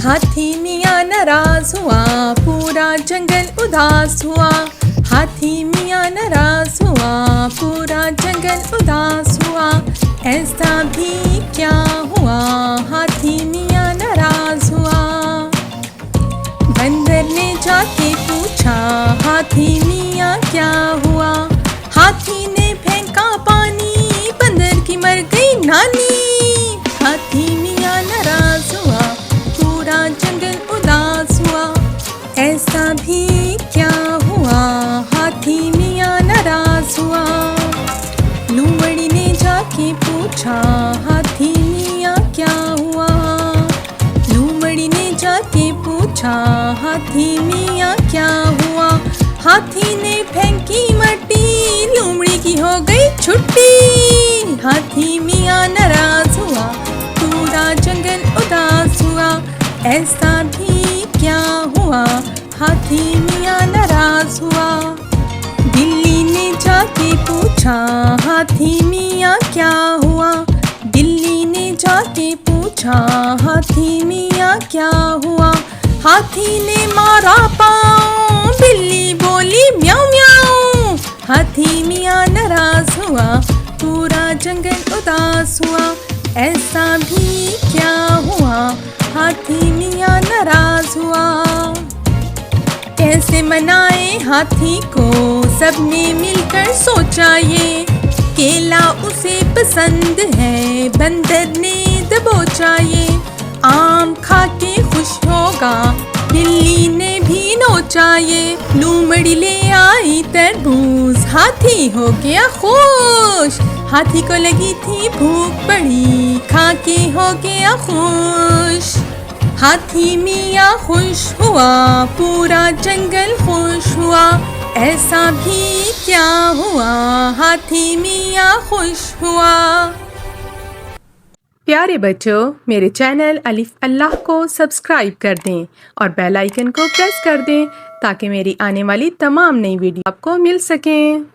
हाथी मियाँ नाराज हुआ, पूरा जंगल उदास हुआ। हाथी मियाँ नाराज हुआ, पूरा जंगल उदास हुआ। ऐसा भी क्या हुआ, हाथी मियाँ नाराज हुआ। बंदर ने जाके पूछा, हाथी मियाँ क्या हुआ। हाथी ने फेंका पानी, बंदर की मर गई नानी। हाथी मियाँ नाराज हुआ, पूरा जंगल उदास हुआ। ऐसा भी क्या हुआ, हाथी मियाँ नाराज हुआ। लोमड़ी ने जाके पूछा, हाथी मियाँ क्या हुआ। लोमड़ी ने जाके पूछा, हाथी मियाँ क्या हुआ। हाथी ने फेंकी मट्टी, लोमड़ी की हो गई छुट्टी। हाथी मियाँ नाराज हुआ, पूरा जंगल उदास हुआ। ऐसा भी क्या हुआ, हाथी मियाँ नाराज हुआ। बिल्ली ने जाके पूछा, हाथी मियाँ क्या हुआ। बिल्ली ने जाके पूछा, हाथी मियाँ क्या हुआ। हाथी ने मारा पाँव, बिल्ली बोली म्याऊं म्याऊं। हाथी मियाँ नाराज हुआ, पूरा जंगल उदास हुआ। ऐसा भी क्या हुआ, हाथी मियाँ नाराज हुआ। कैसे मनाए हाथी को, सबने मिलकर सोचा ये। केला उसे पसंद है, बंदर ने दबोचा ये। आम खा के खुश होगा, बिल्ली ने भी नोचा ये। लोमड़ी ले आई तरबूज, हाथी हो गया खुश। हाथी को लगी थी भूख बड़ी, खा के हो गया खुश। हाथी मियाँ खुश हुआ, पूरा जंगल खुश हुआ। ऐसा भी क्या हुआ, हाथी मियाँ खुश हुआ। प्यारे बच्चों, मेरे चैनल अलिफ अल्लाह को सब्सक्राइब कर दें और बेल आइकन को प्रेस कर दें ताकि मेरी आने वाली तमाम नई वीडियो आपको मिल सकें।